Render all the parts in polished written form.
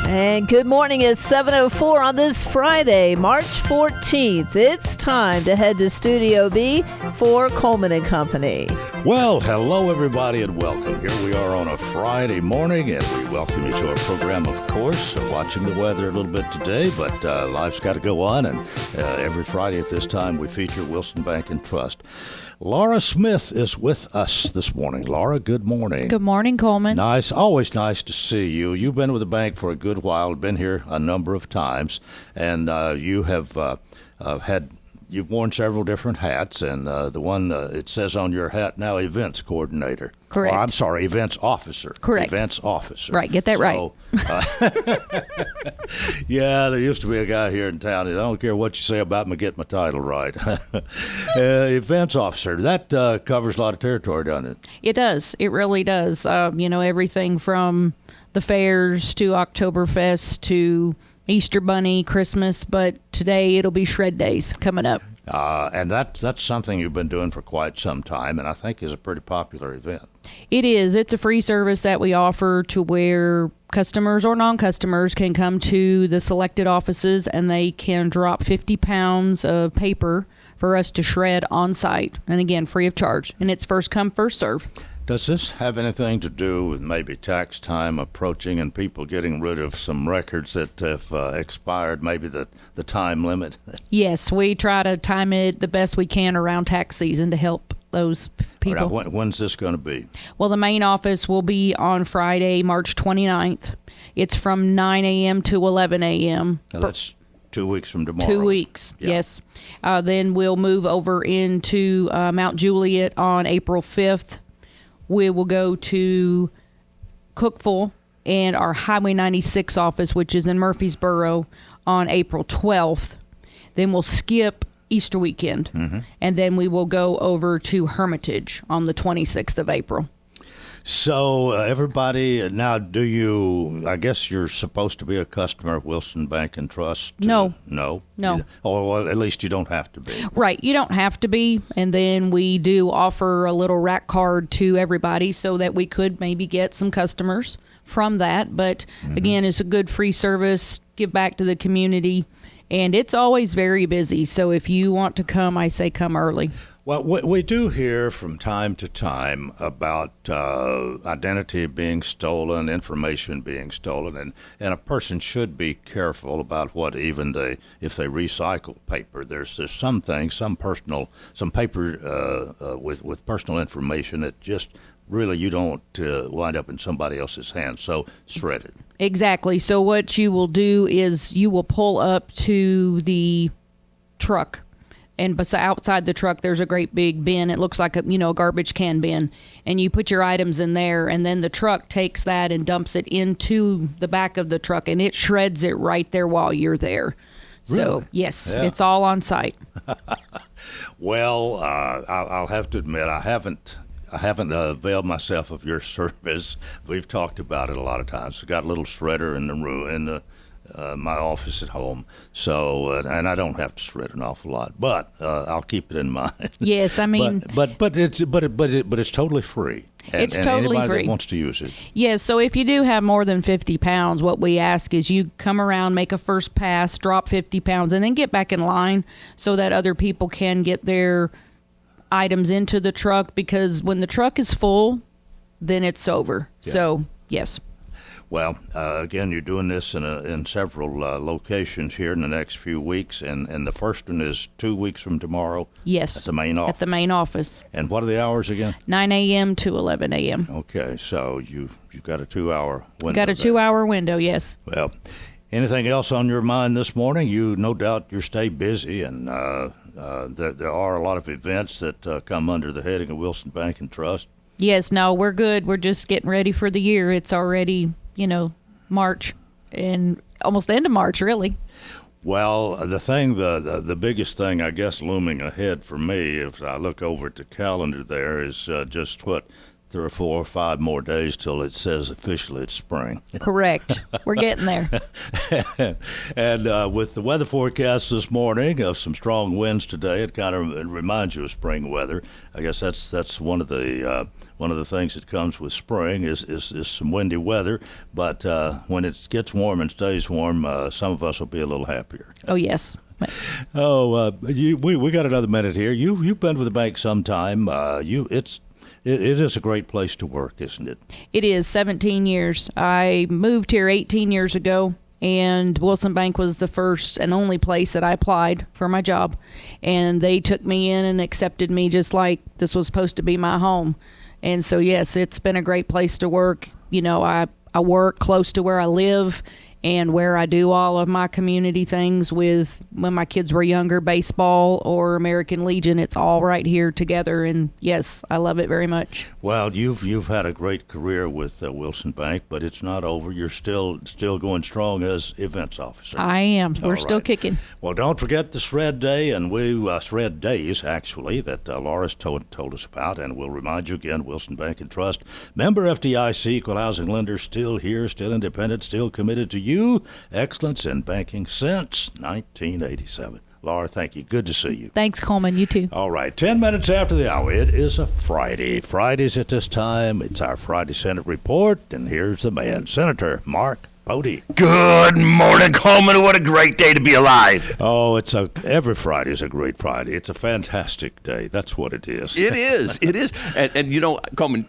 And good morning. It's 7:04 on this Friday, March 14th. It's time to head to Studio B for Coleman and Company. Well, hello, everybody, and welcome. Here we are on a Friday morning, and we welcome you to our program, of course. Watching the weather a little bit today, but life's got to go on, and every Friday at this time, we feature Wilson Bank and Trust. Laura Smith is with us this morning. Laura, good morning. Good morning, Coleman. Nice, always nice to see you. You've been with the bank for a good while, been here a number of times, and you have you've worn several different hats, and the one it says on your hat now, events coordinator. Correct. Or, I'm sorry, events officer. Correct. Events officer. Right, get that right. Yeah, there used to be a guy here in town. I don't care what you say about me, get my title right. Events officer. That covers a lot of territory, doesn't it? It does. It really does. Everything from the fairs to Oktoberfest to Easter Bunny, Christmas, but today it'll be Shred Days coming up. And that's something you've been doing for quite some time, and I think is a pretty popular event. It is. It's a free service that we offer to where customers or non-customers can come to the selected offices and they can drop 50 pounds of paper for us to shred on site, and again, free of charge. And it's first come, first serve. Does this have anything to do with maybe tax time approaching and people getting rid of some records that have expired, maybe the time limit? Yes, we try to time it the best we can around tax season to help those people. Right, when's this going to be? Well, the main office will be on Friday, March 29th. It's from 9 a.m. to 11 a.m. Now that's 2 weeks from tomorrow. 2 weeks, yeah. Yes. Then we'll move over into Mount Juliet on April 5th. We will go to Cookeville and our Highway 96 office, which is in Murfreesboro, on April 12th. Then we'll skip Easter weekend, and then we will go over to Hermitage on the 26th of April. So everybody, now I guess you're supposed to be a customer of Wilson Bank and Trust? No. No? No. Or well, at least you don't have to be. Right, you don't have to be, and then we do offer a little rack card to everybody so that we could maybe get some customers from that. But again, it's a good free service, give back to the community, and it's always very busy. So if you want to come, I say come early. Well, we do hear from time to time about identity being stolen, information being stolen, and a person should be careful about what if they recycle paper. There's some things, some paper with personal information that just really you don't wind up in somebody else's hands. So shred it. Exactly. So what you will do is you will pull up to the truck. And outside the truck, there's a great big bin. It looks like a garbage can bin. And you put your items in there, and then the truck takes that and dumps it into the back of the truck, and it shreds it right there while you're there. Really? So, yes, It's all on site. Well, I'll have to admit, I haven't availed myself of your service. We've talked about it a lot of times. We've got a little shredder in the room, my office at home, so and I don't have to shred an awful lot, but I'll keep it in mind. Yes, I mean, but it's totally free. It's totally anybody free that wants to use it. Yes, so if you do have more than 50 pounds, what we ask is you come around, make a first pass, drop 50 pounds, and then get back in line so that other people can get their items into the truck, because when the truck is full, then it's over. Yeah. So, yes. Well, again, you're doing this in several locations here in the next few weeks, and the first one is 2 weeks from tomorrow. Yes. At the main office. At the main office. And what are the hours again? 9 a.m. to 11 a.m. Okay, so you've got a 2-hour window. Got a 2-hour window, yes. Well, anything else on your mind this morning? No doubt you stay busy, and there are a lot of events that come under the heading of Wilson Bank and Trust. Yes, no, we're good. We're just getting ready for the year. It's already March, and almost the end of March, really. Well, the biggest thing, I guess, looming ahead for me, if I look over at the calendar there, is just what 3 or 4 or 5 more days till it says officially it's spring. Correct. We're getting there. And with the weather forecast this morning of some strong winds today, it kind of reminds you of spring weather. I guess that's one of the things that comes with spring is some windy weather. But when it gets warm and stays warm, some of us will be a little happier. Oh, yes. We got another minute here. You've been with the bank some time. It is a great place to work, isn't it? It is 17 years. I moved here 18 years ago, and Wilson Bank was the first and only place that I applied for my job. And they took me in and accepted me just like this was supposed to be my home. And so, yes, it's been a great place to work. You know, I work close to where I live and where I do all of my community things with when my kids were younger, baseball or American Legion. It's all right here together. And yes, I love it very much. Well, you've had a great career with Wilson Bank, but it's not over. You're still going strong as events officer. I am. We're All still right. kicking. Well, don't forget the Shred Day, and Shred Days, actually, that Laura's told us about, and we'll remind you again, Wilson Bank and Trust, member FDIC, equal housing lender, still here, still independent, still committed to you. Excellence in banking since 1987. Laura, thank you. Good to see you. Thanks, Coleman. You too. All right, 10 minutes after the hour. It is a Friday. Fridays at this time, it's our Friday Senate report, and here's the man, Senator Mark Bodie. Good morning, Coleman. What a great day to be alive. Oh, every Friday is a great Friday. It's a fantastic day. That's what it is. It is. It is. And you know, Coleman,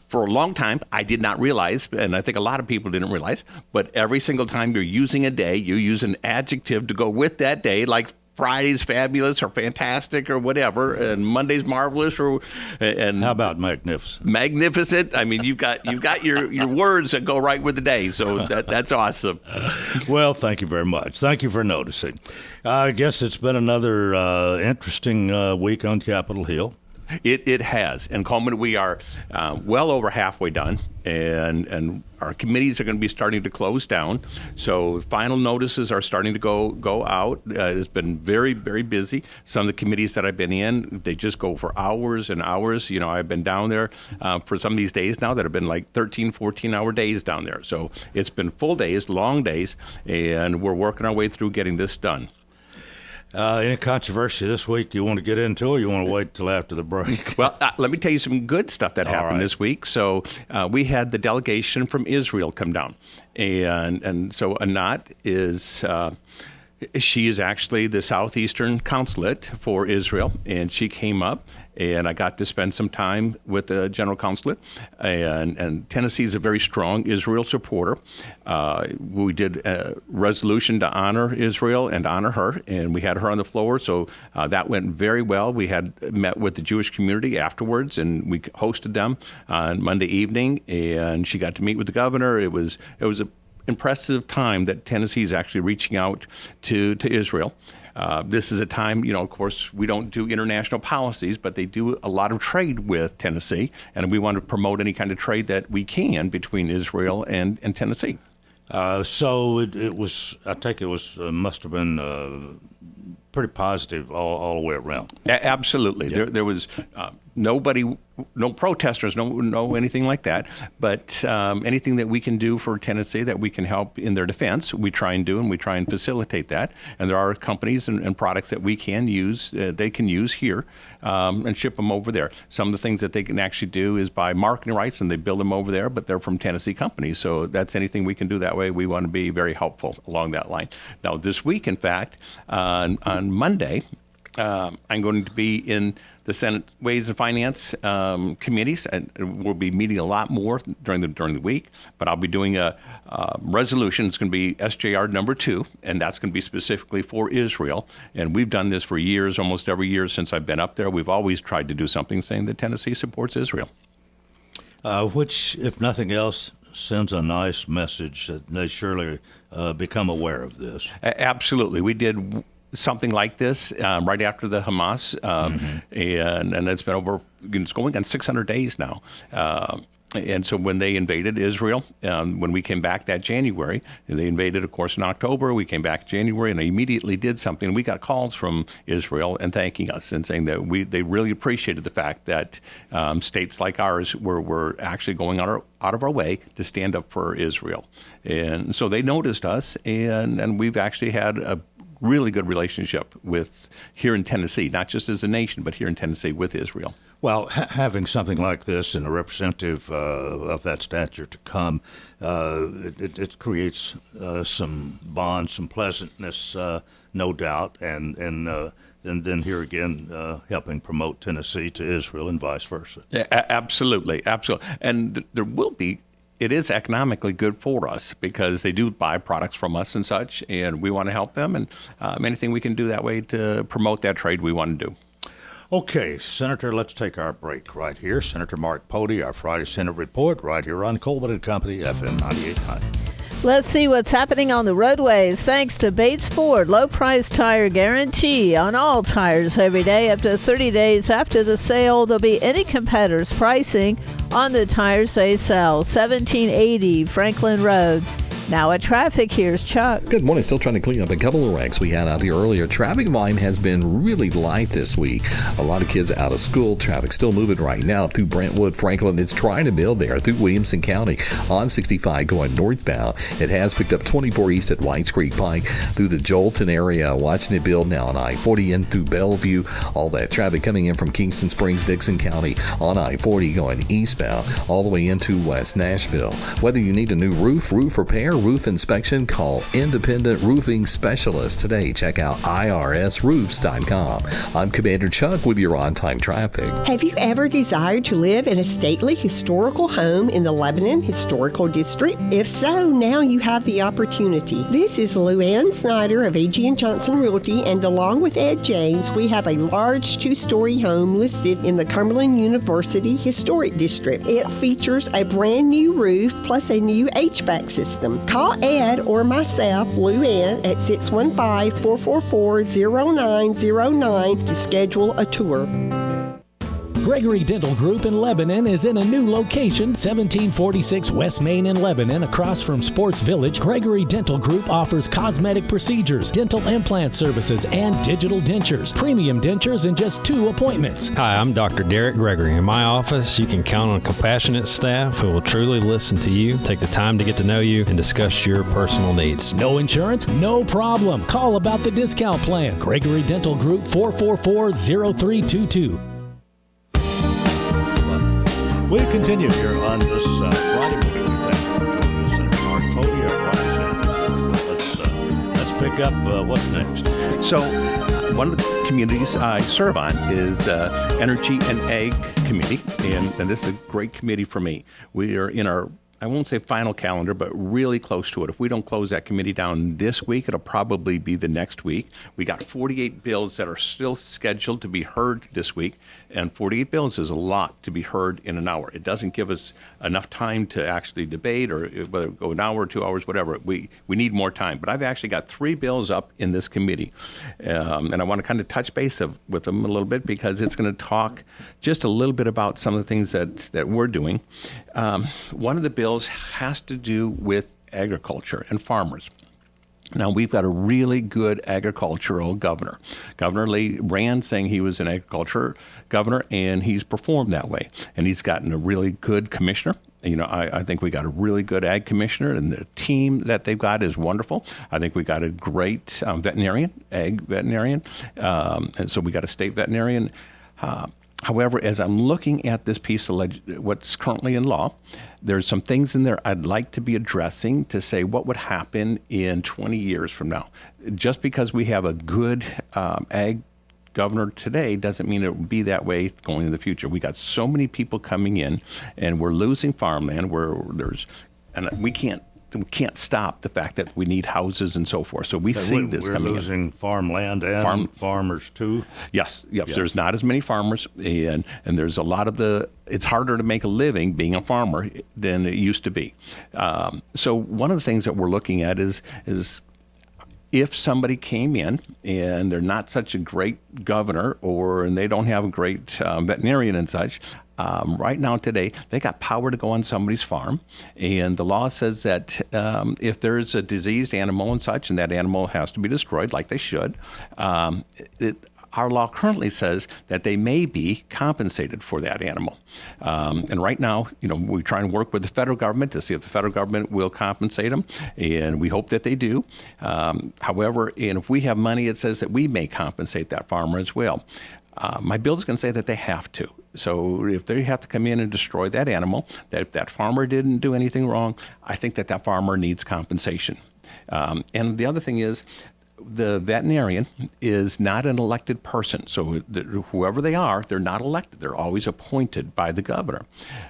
for a long time, I did not realize, and I think a lot of people didn't realize, but every single time you're using a day, you use an adjective to go with that day, like Friday's fabulous or fantastic or whatever, and Monday's marvelous and How about magnificent? magnificent. I mean, you've got your words that go right with the day, so that's awesome. Well, thank you very much. Thank you for noticing. I guess it's been another interesting week on Capitol Hill. It has. And Coleman, we are well over halfway done, and our committees are going to be starting to close down. So final notices are starting to go out. It's been very, very busy. Some of the committees that I've been in, they just go for hours and hours. You know, I've been down there for some of these days now that have been like 13, 14-hour days down there. So it's been full days, long days, and we're working our way through getting this done. Any controversy this week you want to get into, or you want to wait till after the break? Well, let me tell you some good stuff that happened this week. So we had the delegation from Israel come down. And so Anat is... she is actually the Southeastern Consulate for Israel, and she came up, and I got to spend some time with the General Consulate. And Tennessee is a very strong Israel supporter. We did a resolution to honor Israel and honor her, and we had her on the floor, so that went very well. We had met with the Jewish community afterwards, and we hosted them on Monday evening, and she got to meet with the governor. It was a impressive time that Tennessee is actually reaching out to Israel. This is a time, you know, of course, we don't do international policies, but they do a lot of trade with Tennessee, and we want to promote any kind of trade that we can between Israel and Tennessee. So it was, I think it was, must have been pretty positive all the way around. Absolutely. Yeah. There was nobody, no protesters, no anything like that. But anything that we can do for Tennessee that we can help in their defense, we try and do, and we try and facilitate that. And there are companies and products that we can use, they can use here and ship them over there. Some of the things that they can actually do is buy marketing rights, and they build them over there, but they're from Tennessee companies. So that's anything we can do that way. We want to be very helpful along that line. Now, this week, in fact, on Monday, I'm going to be in the Senate Ways and Finance committees, and we'll be meeting a lot more during the week. But I'll be doing a resolution. It's going to be SJR number 2, and that's going to be specifically for Israel. And we've done this for years, almost every year since I've been up there. We've always tried to do something saying that Tennessee supports Israel. Which, if nothing else, sends a nice message that they surely become aware of this. Absolutely. We did something like this right after the Hamas, and it's been it's going on 600 days now. And so when they invaded Israel, when we came back that January, they invaded, of course, in October. We came back in January, and they immediately did something. We got calls from Israel and thanking us and saying that they really appreciated the fact that states like ours were actually going out of our way to stand up for Israel. And so they noticed us, and we've actually had a really good relationship with here in Tennessee, not just as a nation, but here in Tennessee with Israel. Well, having something like this and a representative of that stature to come, it creates some bonds, some pleasantness, no doubt, and then here again, helping promote Tennessee to Israel and vice versa. Yeah, absolutely. And there will be. It is economically good for us because they do buy products from us and such, and we want to help them. And anything we can do that way to promote that trade, we want to do. Okay, Senator, let's take our break right here. Senator Mark Pody, our Friday Senate Report, right here on Coleman & Company, FM 98.9. Let's see what's happening on the roadways. Thanks to Bates Ford, low price tire guarantee on all tires every day. Up to 30 days after the sale, there'll be any competitor's pricing on the tires they sell. 1780 Franklin Road. Now at traffic, here's Chuck. Good morning. Still trying to clean up a couple of wrecks we had out here earlier. Traffic volume has been really light this week. A lot of kids out of school. Traffic still moving right now through Brentwood, Franklin. It's trying to build there through Williamson County on 65 going northbound. It has picked up 24 east at Whites Creek Pike through the Jolton area. Watching it build now on I-40 in through Bellevue. All that traffic coming in from Kingston Springs, Dixon County on I-40 going eastbound all the way into West Nashville. Whether you need a new roof repair, roof inspection, call Independent Roofing Specialists today. Check out irsroofs.com. I'm Commander Chuck with your on-time traffic. Have you ever desired to live in a stately historical home in the Lebanon Historical District? If so, now you have the opportunity. This is Lou Ann Snyder of A.G. & Johnson Realty, and along with Ed James, we have a large 2-story home listed in the Cumberland University Historic District. It features a brand new roof plus a new HVAC system. Call Ed or myself, Lou Ann, at 615-444-0909 to schedule a tour. Gregory Dental Group in Lebanon is in a new location, 1746 West Main in Lebanon, across from Sports Village. Gregory Dental Group offers cosmetic procedures, dental implant services, and digital dentures. Premium dentures in just 2 appointments. Hi, I'm Dr. Derek Gregory. In my office, you can count on a compassionate staff who will truly listen to you, take the time to get to know you, and discuss your personal needs. No insurance? No problem. Call about the discount plan. Gregory Dental Group, 444-0322. We continue here on this Friday morning. Thank you for joining us, Senator Mark Pody, our Friday Senate. Let's pick up what's next. So one of the communities I serve on is the Energy and Ag Committee, and this is a great committee for me. We are in our, I won't say final calendar, but really close to it. If we don't close that committee down this week, it'll probably be the next week. We got 48 bills that are still scheduled to be heard this week, and 48 bills is a lot to be heard in an hour. It doesn't give us enough time to actually debate, or whether it go an hour, 2 hours, whatever. We need more time. But I've actually got 3 bills up in this committee, and I want to kind of touch base with them a little bit because it's going to talk just a little bit about some of the things that we're doing. One of the bills has to do with agriculture and farmers. Now, we've got a really good agricultural governor. Governor Lee ran saying he was an agriculture governor, and he's performed that way. And he's gotten a really good commissioner. You know, I think we got a really good ag commissioner, and the team that they've got is wonderful. I think we got a great ag veterinarian, and so we got a state veterinarian. However, as I'm looking at this piece of what's currently in law, there's some things in there I'd like to be addressing to say what would happen in 20 years from now. Just because we have a good ag governor today doesn't mean it will be that way going in the future. We got so many people coming in, and we're losing farmland and we can't stop the fact that we need houses and so forth. So we see this coming in. We're losing farmland and farmers too? Yes. There's not as many farmers, and there's a lot of it's harder to make a living being a farmer than it used to be. So one of the things that we're looking at is if somebody came in and they're not such a great governor and they don't have a great veterinarian and such, right now today, they got power to go on somebody's farm, and the law says that if there is a diseased animal and such, and that animal has to be destroyed like they should, our law currently says that they may be compensated for that animal. And right now, we try and work with the federal government to see if the federal government will compensate them, and we hope that they do. However, and if we have money, it says that we may compensate that farmer as well. My bill is going to say that they have to. So if they have to come in and destroy that animal, that if that farmer didn't do anything wrong, I think that farmer needs compensation. And the other thing is, the veterinarian is not an elected person. So whoever they are, they're not elected. They're always appointed by the governor.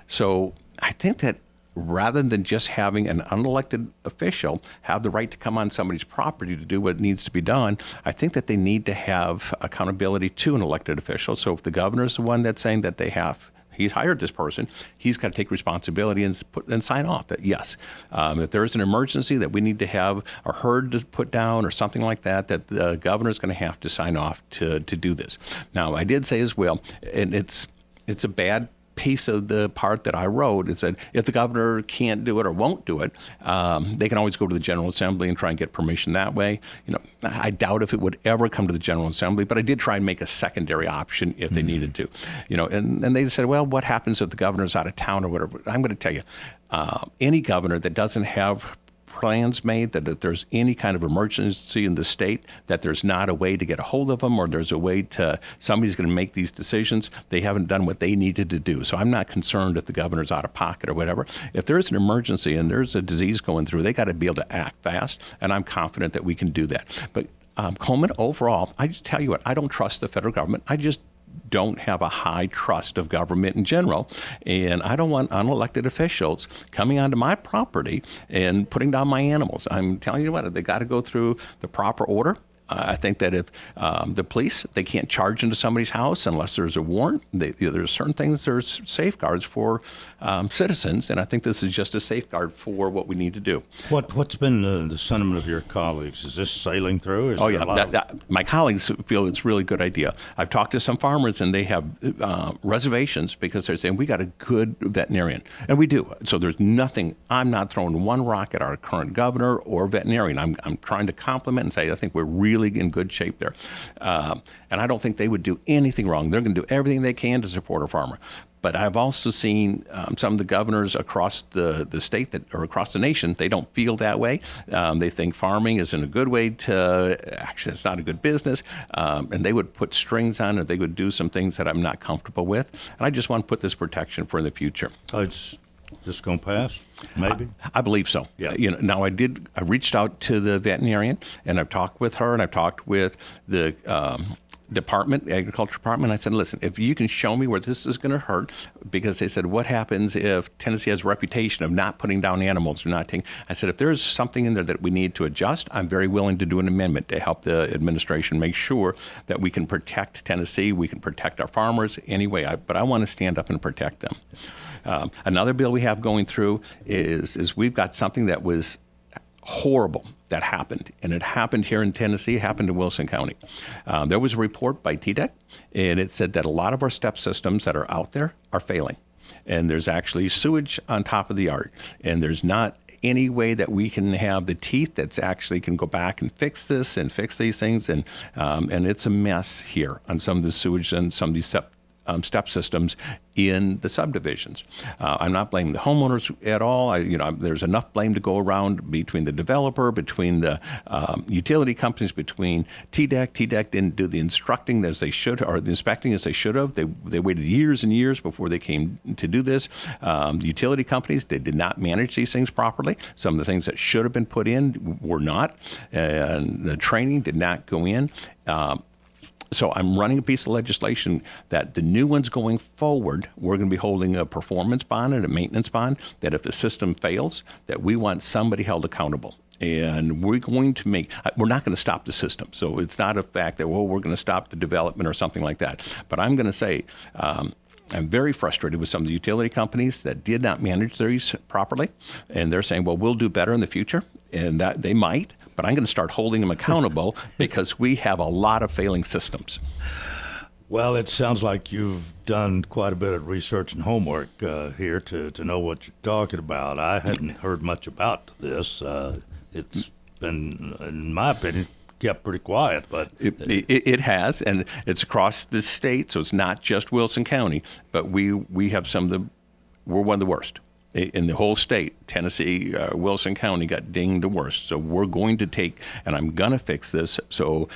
So I think that rather than just having an unelected official have the right to come on somebody's property to do what needs to be done, I think that they need to have accountability to an elected official. So if the governor is the one that's saying that he's hired this person, he's got to take responsibility and sign off that, yes, if there is an emergency that we need to have a herd to put down or something like that, that the governor is going to have to sign off to do this. Now, I did say as well, and it's a bad piece of the part that I wrote. It said if the governor can't do it or won't do it, they can always go to the General Assembly and try and get permission that way. I doubt if it would ever come to the General Assembly, but I did try and make a secondary option if they needed to. And they said, well, what happens if the governor's out of town or whatever? I'm going to tell you, any governor that doesn't have plans made, that if there's any kind of emergency in the state, that there's not a way to get a hold of them, or there's a way somebody's going to make these decisions, they haven't done what they needed to do. So I'm not concerned if the governor's out of pocket or whatever. If there's an emergency and there's a disease going through, they got to be able to act fast, and I'm confident that we can do that. But Coleman, overall, I just tell you what, I don't trust the federal government. I just don't have a high trust of government in general, and I don't want unelected officials coming onto my property and putting down my animals. I'm telling you what, they got to go through the proper order. I think that if the police, they can't charge into somebody's house unless there's a warrant. There's certain things, there's safeguards for citizens, and I think this is just a safeguard for what we need to do. What's been the sentiment of your colleagues? Is this sailing through? My colleagues feel it's a really good idea. I've talked to some farmers, and they have reservations because they're saying we got a good veterinarian, and we do. So there's nothing. I'm not throwing one rock at our current governor or veterinarian. I'm trying to compliment and say I think we're really in good shape there. And I don't think they would do anything wrong. They're going to do everything they can to support a farmer. But I've also seen some of the governors across the state or across the nation, they don't feel that way. They think farming isn't a good way actually, it's not a good business. And they would put strings on it. They would do some things that I'm not comfortable with. And I just want to put this protection for the future. It's just going to pass, maybe? I believe so. Yeah. Now I reached out to the veterinarian, and I've talked with her, and I've talked with the agriculture department. I said, listen, if you can show me where this is going to hurt, because they said, what happens if Tennessee has a reputation of not putting down animals or not taking? I said, if there's something in there that we need to adjust, I'm very willing to do an amendment to help the administration make sure that we can protect Tennessee, we can protect our farmers anyway. But I want to stand up and protect them. Another bill we have going through is we've got something that was horrible that happened, and it happened here in Tennessee. It happened in Wilson County. There was a report by TDEC, and it said that a lot of our step systems that are out there are failing, and there's actually sewage on top of the yard, and there's not any way that we can have the teeth that's actually can go back and fix this and fix these things, and it's a mess here on some of the sewage and some of these step systems in the subdivisions. I'm not blaming the homeowners at all. There's enough blame to go around between the developer, between the utility companies, between TDEC. TDEC didn't do the instructing as they should, or the inspecting as they should have. They waited years and years before they came to do this. The utility companies, they did not manage these things properly. Some of the things that should have been put in were not, and the training did not go in. So I'm running a piece of legislation that the new ones going forward, we're going to be holding a performance bond and a maintenance bond, that if the system fails, that we want somebody held accountable. And we're not going to stop the system. So it's not a fact that, we're going to stop the development or something like that. But I'm going to say, I'm very frustrated with some of the utility companies that did not manage these properly. And they're saying, we'll do better in the future. And that they might. But I'm going to start holding them accountable because we have a lot of failing systems. Well, it sounds like you've done quite a bit of research and homework here to know what you're talking about. I hadn't heard much about this. It's been, in my opinion, kept pretty quiet, but it has, and it's across the state, so it's not just Wilson County. But we have we're one of the worst in the whole state. Tennessee, Wilson County got dinged the worst. So we're going to take, and I'm going to fix this. So.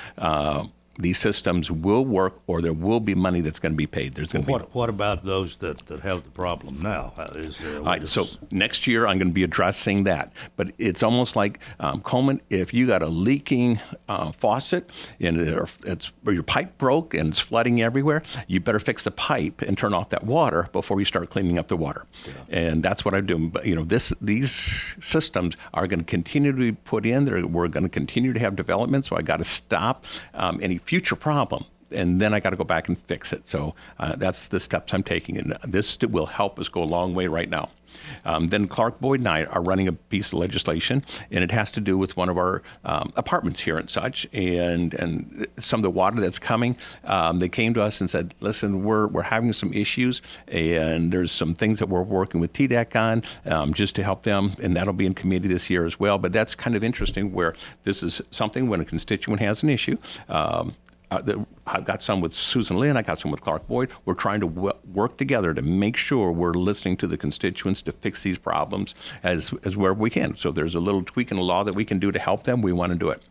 These systems will work, or there will be money that's going to be paid. There's going to be. What about those that have the problem now? Is there? All right, so next year I'm going to be addressing that. But it's almost like Coleman. If you got a leaking faucet and your pipe broke and it's flooding everywhere, you better fix the pipe and turn off that water before you start cleaning up the water. Yeah. And that's what I'm doing. But these systems are going to continue to be put in. We're going to continue to have development. So I got to stop any future problem, and then I got to go back and fix it. So that's the steps I'm taking, and this will help us go a long way right now. Then Clark Boyd and I are running a piece of legislation, and it has to do with one of our apartments here and such, and some of the water that's coming. They came to us and said, "Listen, we're having some issues, and there's some things that we're working with TDEC on just to help them, and that'll be in committee this year as well." But that's kind of interesting, where this is something when a constituent has an issue. I've got some with Susan Lynn. I got some with Clark Boyd. We're trying to work together to make sure we're listening to the constituents to fix these problems as wherever we can. So there's a little tweak in the law that we can do to help them. We want to do it.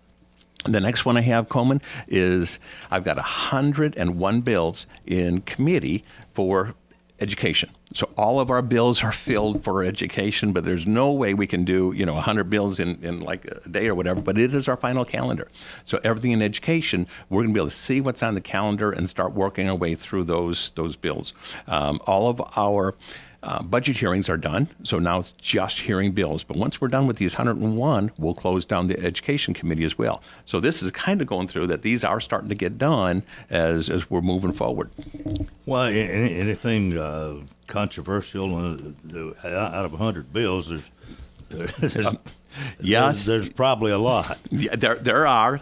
The next one I have, Coleman, is I've got 101 bills in committee for education. So all of our bills are filled for education, but there's no way we can do 100 bills in like a day or whatever, but it is our final calendar. So everything in education, we're going to be able to see what's on the calendar and start working our way through those bills. All of our budget hearings are done, so now it's just hearing bills. But once we're done with these 101, we'll close down the education committee as well. So this is kind of going through that these are starting to get done as we're moving forward. Well, anything controversial out of 100 bills, yes, there's probably a lot. Yeah, there are.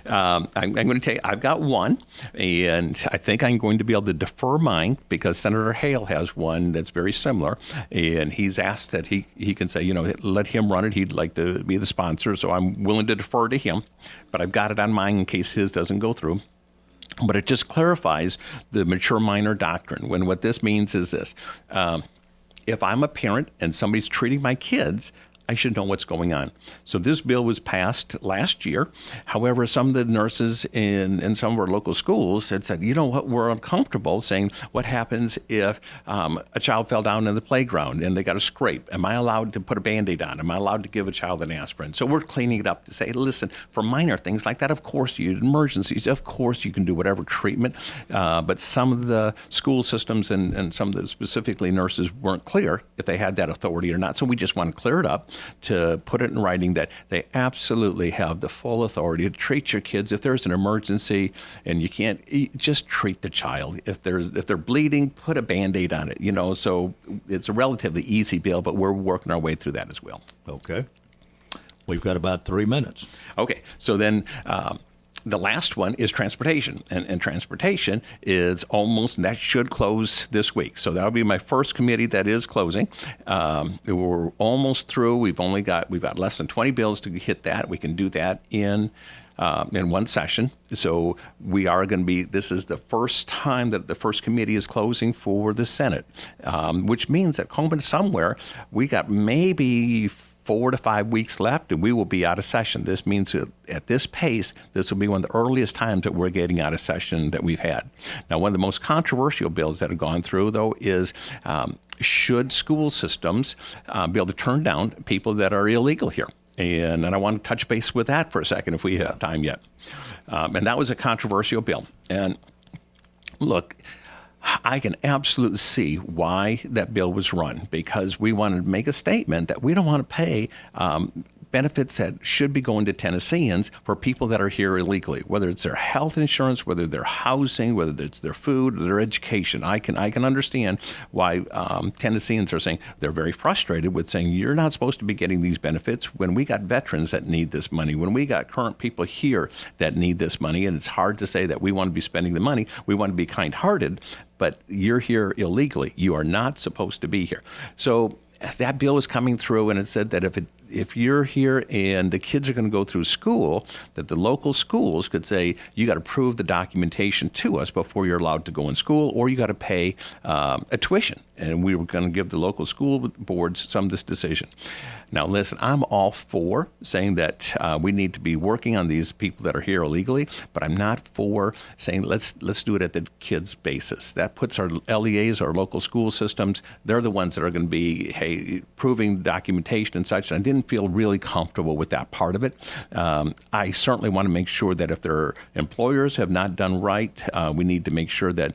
I'm going to tell you, I've got one, and I think I'm going to be able to defer mine because Senator Hale has one that's very similar, and he's asked that he can say, let him run it. He'd like to be the sponsor, so I'm willing to defer to him, but I've got it on mine in case his doesn't go through. But it just clarifies the mature minor doctrine. When what this means is this: if I'm a parent and somebody's treating my kids, I should know what's going on. So this bill was passed last year. However, some of the nurses in some of our local schools had said, we're uncomfortable saying, what happens if a child fell down in the playground and they got a scrape? Am I allowed to put a Band-Aid on? Am I allowed to give a child an aspirin? So we're cleaning it up to say, listen, for minor things like that, of course, emergencies, of course you can do whatever treatment. But some of the school systems and some of the specifically nurses weren't clear if they had that authority or not. So we just want to clear it up, to put it in writing that they absolutely have the full authority to treat your kids if there's an emergency, and you can't just treat the child. If they're bleeding, put a Band-Aid on it. So it's a relatively easy bill, but we're working our way through that as well. Okay. We've got about 3 minutes. Okay. So then the last one is transportation, and transportation is almost, and that should close this week. So that'll be my first committee that is closing. We're almost through. We've got less than 20 bills to hit that. We can do that in one session. So we are going to be, this is the first time that the first committee is closing for the Senate, which means that Coleman somewhere, we got maybe 4 to 5 weeks left, and we will be out of session. This means that at this pace, this will be one of the earliest times that we're getting out of session that we've had. Now, one of the most controversial bills that have gone through, though, is should school systems be able to turn down people that are illegal here? And I want to touch base with that for a second if we have time yet. And that was a controversial bill. And look, I can absolutely see why that bill was run, because we wanted to make a statement that we don't want to pay benefits that should be going to Tennesseans for people that are here illegally, whether it's their health insurance, whether their housing, whether it's their food, or their education. I can understand why Tennesseans are saying they're very frustrated with saying you're not supposed to be getting these benefits when we got veterans that need this money, when we got current people here that need this money, and it's hard to say that we want to be spending the money. We want to be kind-hearted, but you're here illegally. You are not supposed to be here. So that bill is coming through, and it said that if you're here and the kids are going to go through school, that the local schools could say, you got to prove the documentation to us before you're allowed to go in school, or you got to pay a tuition. And we were going to give the local school boards some of this decision. Now, listen, I'm all for saying that we need to be working on these people that are here illegally, but I'm not for saying let's do it at the kids' basis. That puts our LEAs, our local school systems, they're the ones that are going to be, proving documentation and such. And I didn't feel really comfortable with that part of it. I certainly want to make sure that if their employers have not done right, we need to make sure that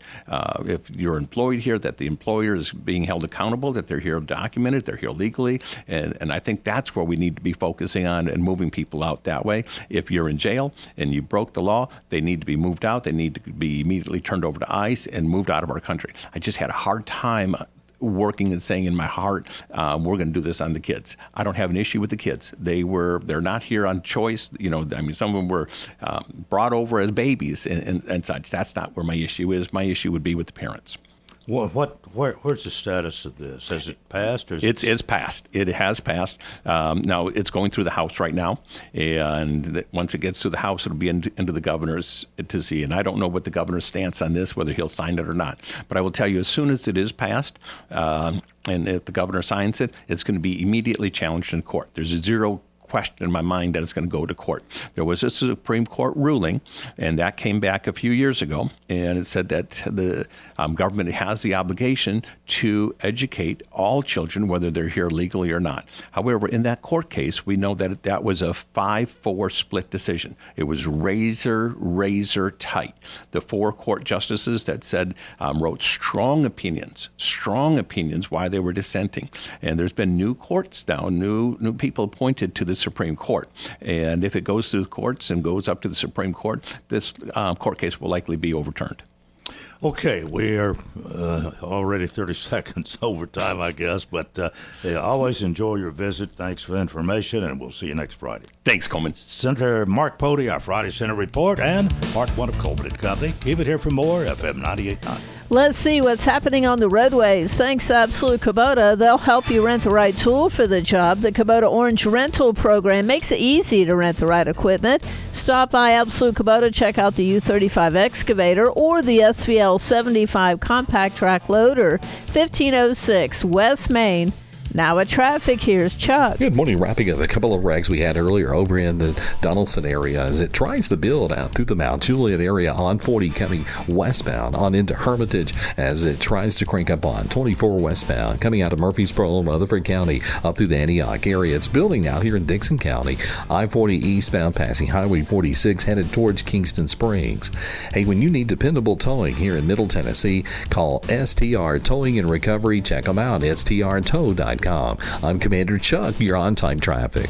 if you're employed here, that the employer is being held accountable, that they're here documented, they're here legally, and I think that's where we need to be focusing on and moving people out that way. If you're in jail and you broke the law, they need to be moved out. They need to be immediately turned over to ICE and moved out of our country. I just had a hard time working and saying in my heart, we're going to do this on the kids. I don't have an issue with the kids. They're not here on choice. Some of them were brought over as babies and such. That's not where my issue is. My issue would be with the parents. Well, where's the status of this? Has it passed? Or It's passed. It has passed. Now, it's going through the House right now, and once it gets to the House, it'll be into the governor's to see. And I don't know what the governor's stance on this, whether he'll sign it or not. But I will tell you, as soon as it is passed, and if the governor signs it, it's going to be immediately challenged in court. There's a zero question in my mind that it's going to go to court. There was a Supreme Court ruling, and that came back a few years ago, and it said that the government has the obligation to educate all children, whether they're here legally or not. However, in that court case, we know that that was a 5-4 split decision. It was razor tight. The 4 court justices that said wrote strong opinions why they were dissenting. And there's been new courts now, new people appointed to the Supreme Court. And if it goes through the courts and goes up to the Supreme Court, this court case will likely be overturned. Okay, we are already 30 seconds over time, I guess, but always enjoy your visit. Thanks for the information, and we'll see you next Friday. Thanks, Coleman. Senator Mark Pody, our Friday Senate Report, and Part 1 of Coleman & Company. Keep it here for more, FM 98.9. Let's see what's happening on the roadways. Thanks to Absolute Kubota. They'll help you rent the right tool for the job. The Kubota Orange Rental Program makes it easy to rent the right equipment. Stop by Absolute Kubota, check out the U35 excavator or the SVL 75 compact track loader, 1506 West Main. Now at traffic, here's Chuck. Good morning. Wrapping up a couple of wrecks we had earlier over in the Donaldson area as it tries to build out through the Mount Juliet area on 40 coming westbound on into Hermitage as it tries to crank up on 24 westbound coming out of Murfreesboro, Rutherford County up through the Antioch area. It's building out here in Dixon County. I-40 eastbound passing Highway 46 headed towards Kingston Springs. Hey, when you need dependable towing here in Middle Tennessee, call STR Towing and Recovery. Check them out, strtow.com. I'm Commander Chuck. You're on time traffic.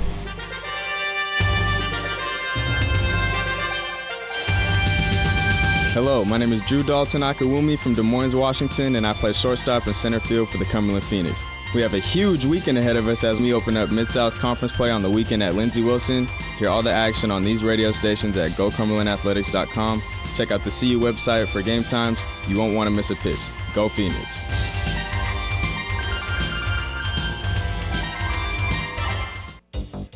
Hello, my name is Drew Dalton Akawumi from Des Moines, Washington, and I play shortstop and center field for the Cumberland Phoenix. We have a huge weekend ahead of us as we open up Mid-South Conference play on the weekend at Lindsey Wilson. Hear all the action on these radio stations at GoCumberlandAthletics.com. Check out the CU website for game times. You won't want to miss a pitch. Go Phoenix.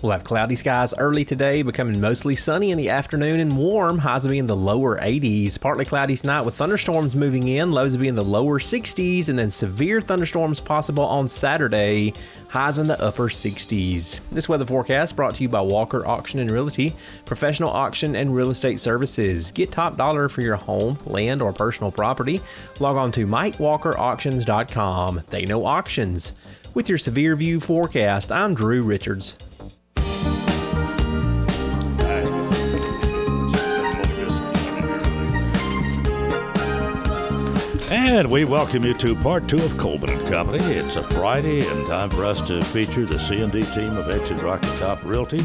We'll have cloudy skies early today, becoming mostly sunny in the afternoon and warm. Highs will be in the lower 80s. Partly cloudy tonight with thunderstorms moving in. Lows will be in the lower 60s, and then severe thunderstorms possible on Saturday. Highs in the upper 60s. This weather forecast brought to you by Walker Auction and Realty, professional auction and real estate services. Get top dollar for your home, land, or personal property. Log on to MikeWalkerAuctions.com. They know auctions. With your severe view forecast, I'm Drew Richards. And we welcome you to part 2 of Coleman and Company. It's a Friday and time for us to feature the C&D team of Exit Rocky Top Realty.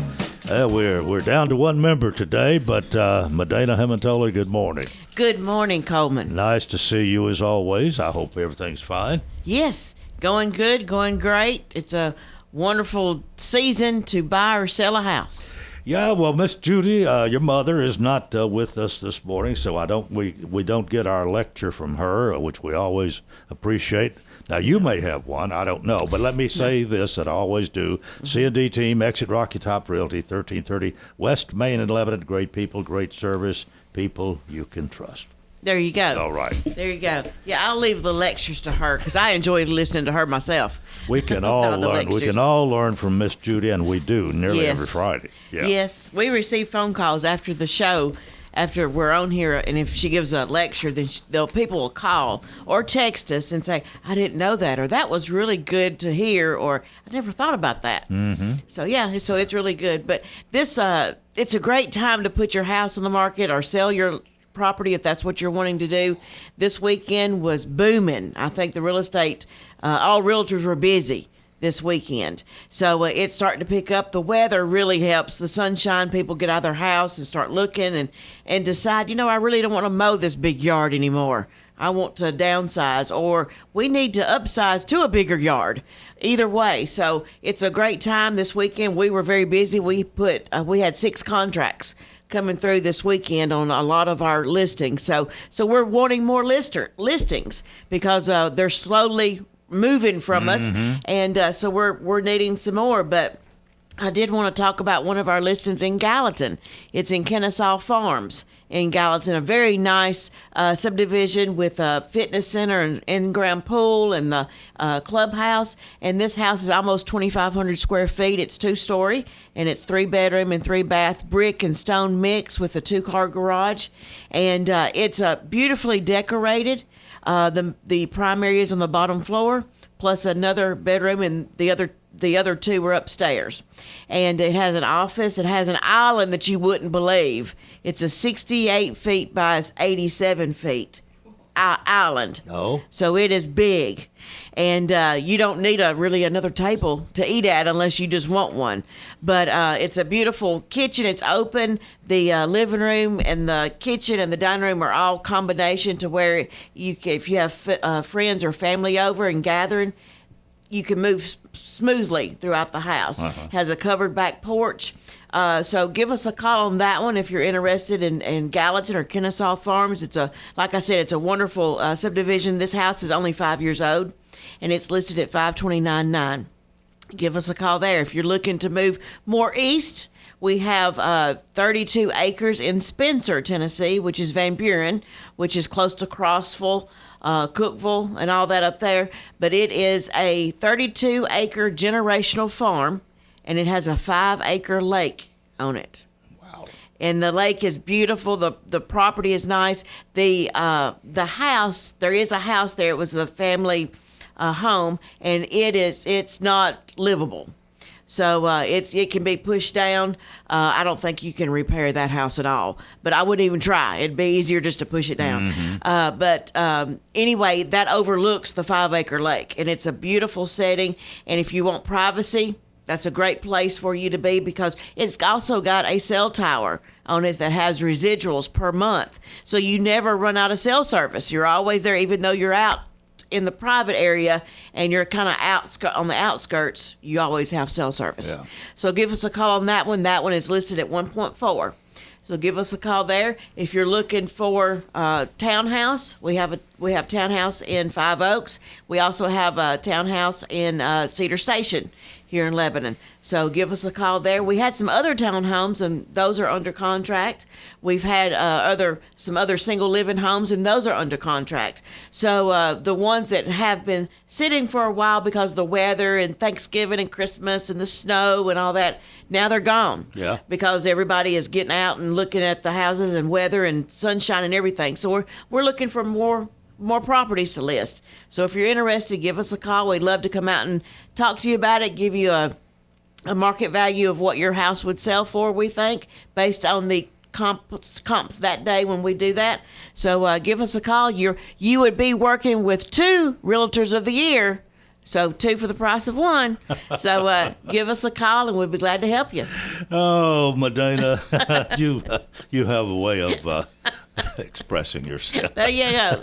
We're down to one member today, but Medina Hemantola, good morning. Good morning, Coleman. Nice to see you as always. I hope everything's fine. Yes, going good, going great. It's a wonderful season to buy or sell a house. Yeah, well, Miss Judy, your mother is not with us this morning, so we don't get our lecture from her, which we always appreciate. Now, you may have one, I don't know, but let me say this that I always do. C&D team, Exit Rocky Top Realty, 1330 West Main and Lebanon. Great people, great service, people you can trust. There you go. All right. There you go. Yeah, I'll leave the lectures to her because I enjoy listening to her myself. We can all learn. We can all learn from Miss Judy, and we do nearly every Friday. Yeah. Yes, we receive phone calls after the show, after we're on here, and if she gives a lecture, then people will call or text us and say, "I didn't know that," or "That was really good to hear," or "I never thought about that." Mm-hmm. So it's really good. But this, it's a great time to put your house on the market or sell your property if that's what you're wanting to do. This weekend was booming. I think the real estate, all realtors were busy this weekend. So it's starting to pick up. The weather really helps. The sunshine, people get out of their house and start looking and decide, I really don't want to mow this big yard anymore. I want to downsize, or we need to upsize to a bigger yard. Either way. So it's a great time this weekend. We were very busy. We had 6 contracts coming through this weekend on a lot of our listings. So we're wanting more listings because they're slowly moving from us, and so we're needing some more. But I did want to talk about one of our listings in Gallatin. It's in Kennesaw Farms in Gallatin, a very nice subdivision with a fitness center and in-ground pool and the clubhouse. And this house is almost 2,500 square feet. It's 2-story, and it's 3-bedroom and 3-bath, brick and stone mix with a 2-car garage. And it's beautifully decorated. The primary is on the bottom floor, plus another bedroom, and the other 2 were upstairs. And it has an office. It has an island that you wouldn't believe. It's a 68 feet by 87 feet island. Oh. So it is big. And you don't need another table to eat at unless you just want one. But it's a beautiful kitchen. It's open. The living room and the kitchen and the dining room are all combination to where if you have friends or family over and gathering, you can move smoothly throughout the house. Has a covered back porch. So give us a call on that one if you're interested in Gallatin or Kennesaw Farms. Like I said, it's a wonderful subdivision. This house is only 5 years old, and it's listed at $529,900. Give us a call there. If you're looking to move more east, we have 32 acres in Spencer, Tennessee, which is Van Buren, which is close to Crossville, Cookville, and all that up there. But it is a 32-acre generational farm, and it has a 5-acre lake on it. Wow! And the lake is beautiful. The property is nice. The house, there is a house there. It was the family home, and it's not livable. So it can be pushed down. I don't think you can repair that house at all, but I wouldn't even try. It'd be easier just to push it down. But anyway, that overlooks the 5-acre lake, and it's a beautiful setting. And if you want privacy, that's a great place for you to be because it's also got a cell tower on it that has residuals per month. So you never run out of cell service. You're always there, even though you're out in the private area and you're kind of on the outskirts, you always have cell service. Yeah. So give us a call on that one. That one is listed at 1.4. So give us a call there. If you're looking for townhouse, we have townhouse in 5 Oaks. We also have a townhouse in Cedar Station here in Lebanon. So give us a call there. We had some other townhomes, and those are under contract. We've had some other single living homes, and those are under contract. So the ones that have been sitting for a while because of the weather and Thanksgiving and Christmas and the snow and all that, now they're gone. Yeah. Because everybody is getting out and looking at the houses and weather and sunshine and everything. So we're looking for more properties to list. So if you're interested, give us a call. We'd love to come out and talk to you about it, give you a market value of what your house would sell for, we think, based on the comps that day when we do that. So give us a call. You would be working with 2 Realtors of the Year. So 2 for the price of 1. So give us a call, and we'd be glad to help you. Oh, Medina, you have a way of expressing yourself. There you go.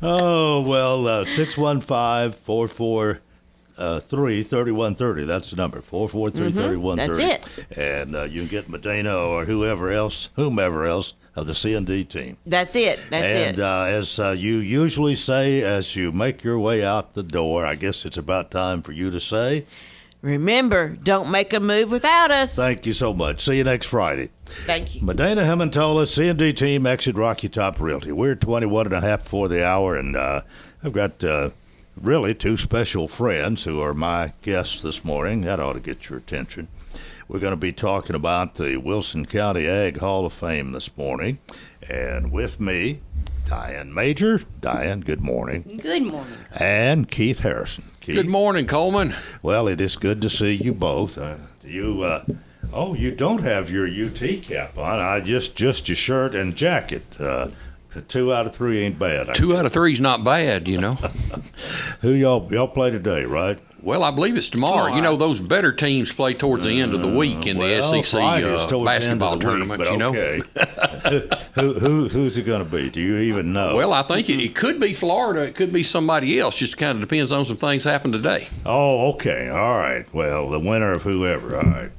Oh, well, 615-443-3130. That's the number, 443-3130. That's it. And you can get Medina or whomever else of the C&D team. That's it. And as you usually say as you make your way out the door, I guess it's about time for you to say, remember, don't make a move without us. thank you so much. See you next Friday. Thank you. Medina Hemantola, C&D team, Exit Rocky Top Realty. We're 21 and a half before the hour, and I've got really 2 special friends who are my guests this morning. That ought to get your attention. We're going to be talking about the Wilson County Ag Hall of Fame this morning. And with me, Diane Major. Diane, good morning. Good morning. And Keith Harrison. Keith. Good morning, Coleman. Well, it is good to see you both. You don't have your UT cap on. Just your shirt and jacket. 2 out of 3 ain't bad. 2 out of 3 is not bad, you know. Who y'all play today, right? Well, I believe it's tomorrow. You know, those better teams play towards the end of the week in the SEC basketball tournament, you know. Okay. Who's it going to be? Do you even know? Well, I think it could be Florida. It could be somebody else. Just kind of depends on some things happen today. Oh, okay. All right. Well, the winner of whoever. All right.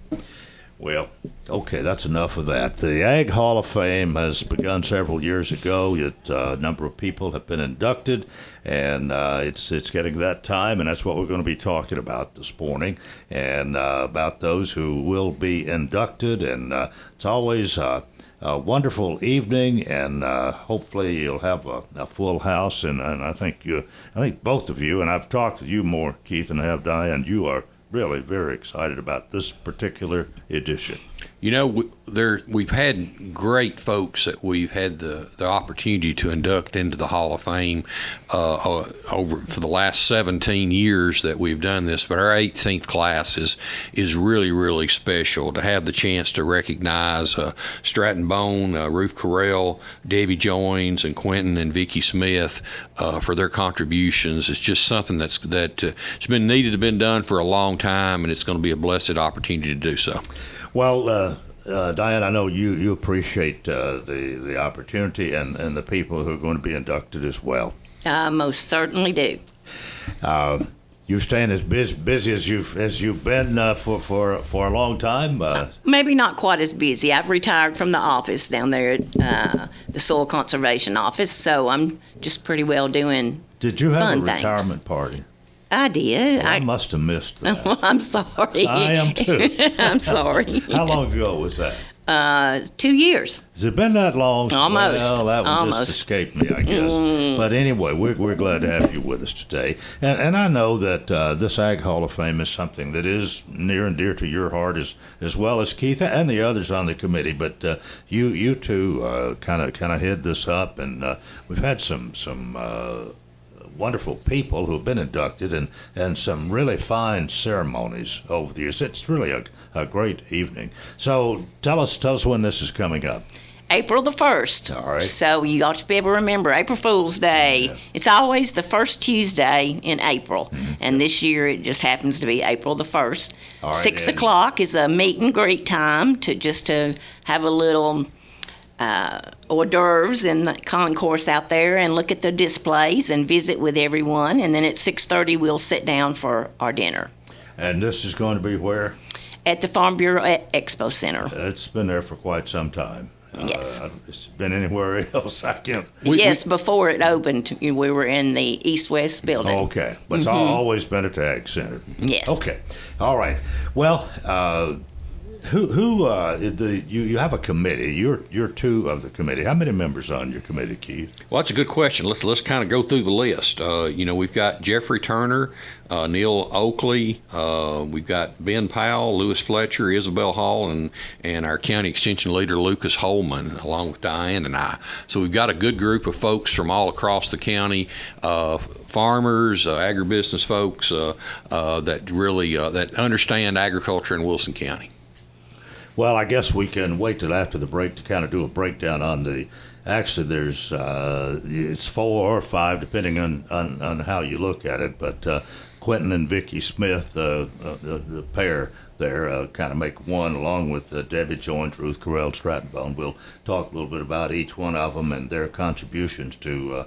Well, okay, that's enough of that. The Ag Hall of Fame has begun several years ago. A number of people have been inducted, and it's getting that time, and that's what we're going to be talking about this morning, and about those who will be inducted. And it's always a wonderful evening, and hopefully you'll have a full house. And I think both of you, and I've talked to you more, Keith, than I have Diane, you are really very excited about this particular edition. You know, we've had great folks that we've had the opportunity to induct into the Hall of Fame over for the last 17 years that we've done this. But our 18th class is really, really special to have the chance to recognize Stratton Bone, Ruth Carell, Debbie Joins, and Quentin and Vicki Smith for their contributions. It's just something that's been needed to been done for a long time, and it's going to be a blessed opportunity to do so. Well, Diane, I know you appreciate the opportunity and the people who are going to be inducted as well. I most certainly do. You staying as busy as you've been for a long time? Maybe not quite as busy. I've retired from the office down there at the Soil Conservation Office, so I'm just pretty well doing. Did you have fun a retirement party? I did. Well, I must have missed that. Well, I'm sorry. I am too. I'm sorry. How long ago was that? 2 years. Has it been that long? Almost. Well, that one Almost. just escaped me, I guess. But anyway, we're glad to have you with us today. And I know that this Ag Hall of Fame is something that is near and dear to your heart as well as Keith and the others on the committee. But you two kind of head this up, and we've had some wonderful people who have been inducted and some really fine ceremonies over the years. It's really a great evening. So tell us when this is coming up. April the 1st. All right. So you ought to be able to remember April Fool's Day. Yeah. It's always the first Tuesday in April. Mm-hmm. And this year it just happens to be April the 1st. All right, 6 o'clock is a meet and greet time to have a little hors d'oeuvres in the concourse out there and look at the displays and visit with everyone. And then at 6:30 we'll sit down for our dinner. And this is going to be where? At the Farm Bureau Expo Center. It's been there for quite some time. Yes. It's been anywhere else. I can't. Before it opened, we were in the East-West building. Okay. But it's always been at the Ag Center. Yes. Okay. All right. Well, you have a committee. You're 2 of the committee. How many members on your committee, Keith? Well, that's a good question. Let's kind of go through the list. We've got Jeffrey Turner, Neil Oakley, we've got Ben Powell, Lewis Fletcher, Isabel Hall, and our county extension leader Lucas Holman, along with Diane and I. So we've got a good group of folks from all across the county, farmers, agribusiness folks that really that understand agriculture in Wilson County. Well, I guess we can wait till after the break to kind of do a breakdown on the. Actually, there's it's 4 or 5 depending on how you look at it. But Quentin and Vicky Smith, the pair there, kind of make one, along with Debbie Jones, Ruth Carell, Strattonbone. We'll talk a little bit about each one of them and their contributions to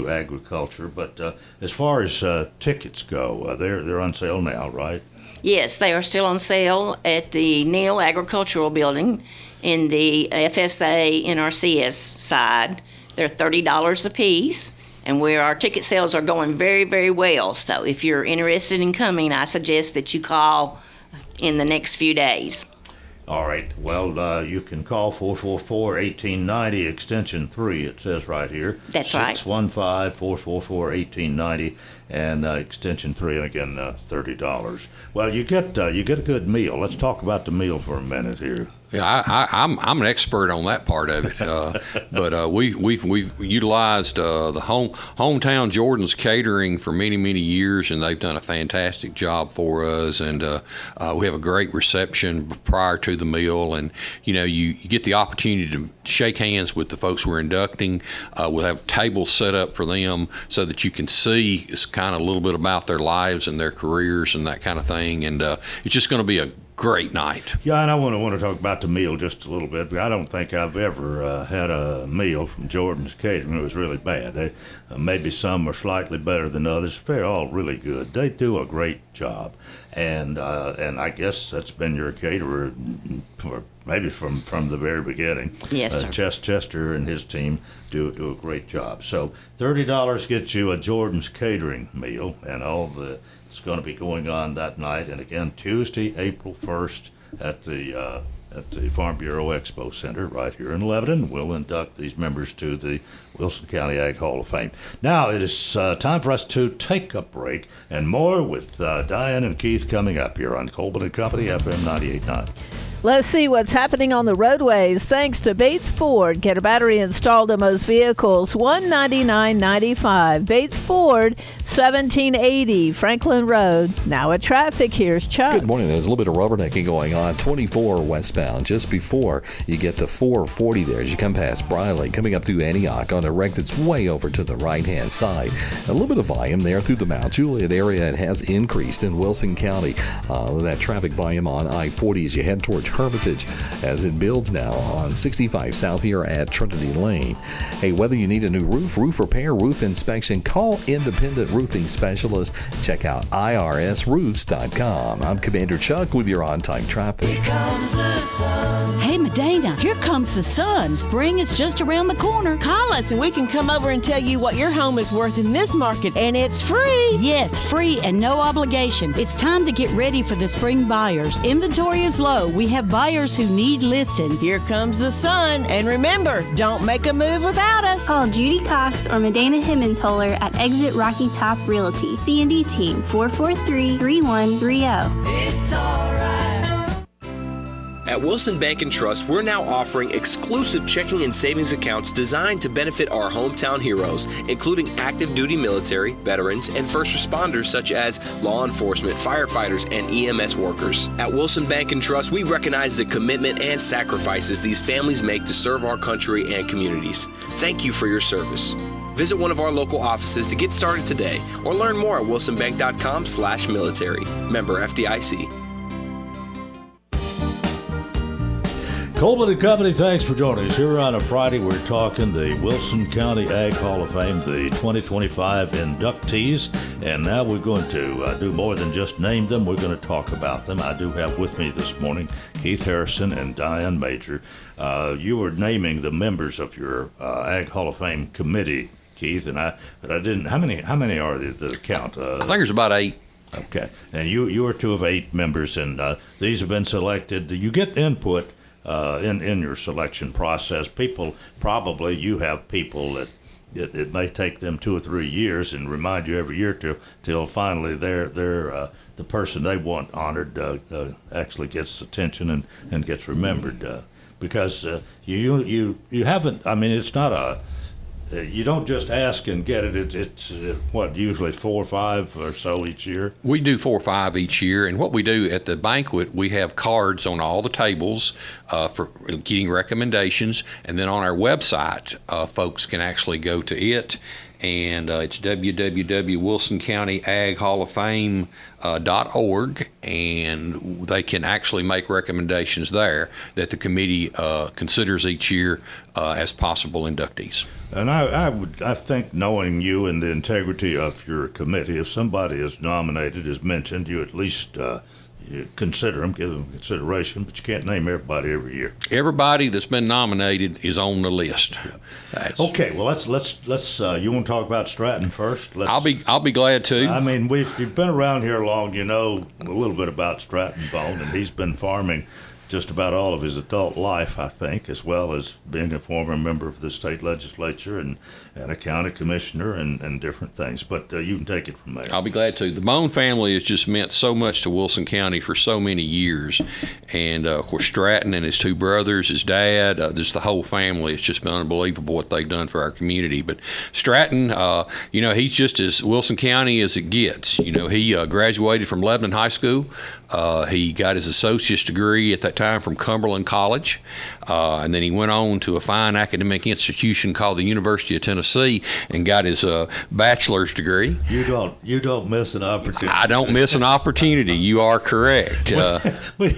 agriculture. But as far as tickets go, they're on sale now, right? Yes, they are still on sale at the Neal Agricultural Building in the FSA NRCS side. They're $30 a piece, and our ticket sales are going very, very well. So if you're interested in coming, I suggest that you call in the next few days. All right. Well, you can call 444-1890, extension 3, it says right here. That's right. 615-444-1890, and extension 3, and again, $30. Well, you get a good meal. Let's talk about the meal for a minute here. Yeah, I'm an expert on that part of it, but we've utilized the hometown Jordan's Catering for many years, and they've done a fantastic job for us. And we have a great reception prior to the meal, and you get the opportunity to shake hands with the folks we're inducting. We'll have tables set up for them so that you can see kind of a little bit about their lives and their careers and that kind of thing. And it's just going to be a great night. Yeah, and I want to talk about the meal just a little bit. But I don't think I've ever had a meal from Jordan's Catering that was really bad. Maybe some are slightly better than others. They're all really good. They do a great job, and I guess that's been your caterer for maybe from the very beginning. Yes, sir. Chester and his team do a great job. So $30 gets you a Jordan's Catering meal, and it's going to be going on that night, and again Tuesday, April 1st, at the Farm Bureau Expo Center right here in Lebanon. We'll induct these members to the Wilson County Ag Hall of Fame. Now it is time for us to take a break, and more with Diane and Keith coming up here on Coleman and Company, FM 98.9. Let's see what's happening on the roadways. Thanks to Bates Ford. Get a battery installed in most vehicles. $199.95. Bates Ford, 1780 Franklin Road. Now at traffic, here's Chuck. Good morning. There's a little bit of rubbernecking going on. 24 westbound, just before you get to 440 there as you come past Briley, coming up through Antioch on a wreck that's way over to the right-hand side. A little bit of volume there through the Mount Juliet area. It has increased in Wilson County. That traffic volume on I-40 as you head towards Hermitage, as it builds now on 65 South here at Trinity Lane. Hey, whether you need a new roof repair, roof inspection, call Independent Roofing Specialist. Check out irsroofs.com. I'm Commander Chuck with your on-time traffic. Here comes the sun. Hey, Medina, here comes the sun. Spring is just around the corner. Call us and we can come over and tell you what your home is worth in this market, and it's free. Yes, free and no obligation. It's time to get ready for the spring buyers. Inventory is low. We have buyers who need listings. Here comes the sun. And remember, don't make a move without us. Call Judy Cox or Medina Himmentoler at Exit Rocky Top Realty. C&D Team 443-3130. It's all right. At Wilson Bank & Trust, we're now offering exclusive checking and savings accounts designed to benefit our hometown heroes, including active duty military, veterans, and first responders such as law enforcement, firefighters, and EMS workers. At Wilson Bank & Trust, we recognize the commitment and sacrifices these families make to serve our country and communities. Thank you for your service. Visit one of our local offices to get started today, or learn more at wilsonbank.com/military. Member FDIC. Coleman and Company, thanks for joining us. Here on a Friday, we're talking the Wilson County Ag Hall of Fame, the 2025 inductees. And now we're going to do more than just name them. We're going to talk about them. I do have with me this morning Keith Harrison and Diane Major. You were naming the members of your Ag Hall of Fame committee, Keith, but I didn't. How many are the count? I think there's about 8. Okay, and you are 2 of 8 members, and these have been selected. You get input in your selection process. You have people that it may take them 2 or 3 years and remind you every year till finally they're the person they want honored actually gets attention and gets remembered because you haven't. I mean, it's not you don't just ask and get it. It's what, usually 4 or 5 or so each year? We do 4 or 5 each year. And what we do at the banquet, we have cards on all the tables for getting recommendations. And then on our website, folks can actually go to it. And it's www.wilsoncountyaghalloffame.org, and they can actually make recommendations there that the committee considers each year as possible inductees. And I think, knowing you and the integrity of your committee, if somebody is nominated, is mentioned, you at least you consider them, give them consideration, but you can't name everybody every year. Everybody that's been nominated is on the list. Yeah. Okay, well let's you want to talk about Stratton first? I'll be glad to. I mean, if you've been around here long, you know a little bit about Stratton Bone, and he's been farming just about all of his adult life, I think, as well as being a former member of the state legislature and a county commissioner and different things. But you can take it from there. I'll be glad to. The Bone family has just meant so much to Wilson County for so many years. And, of course, Stratton and his 2 brothers, his dad, just the whole family. It's just been unbelievable what they've done for our community. But Stratton, he's just as Wilson County as it gets. He graduated from Lebanon High School. He got his associate's degree at that time from Cumberland College, and then he went on to a fine academic institution called the University of Tennessee and got his bachelor's degree. You don't miss an opportunity. I don't miss an opportunity. You are correct. We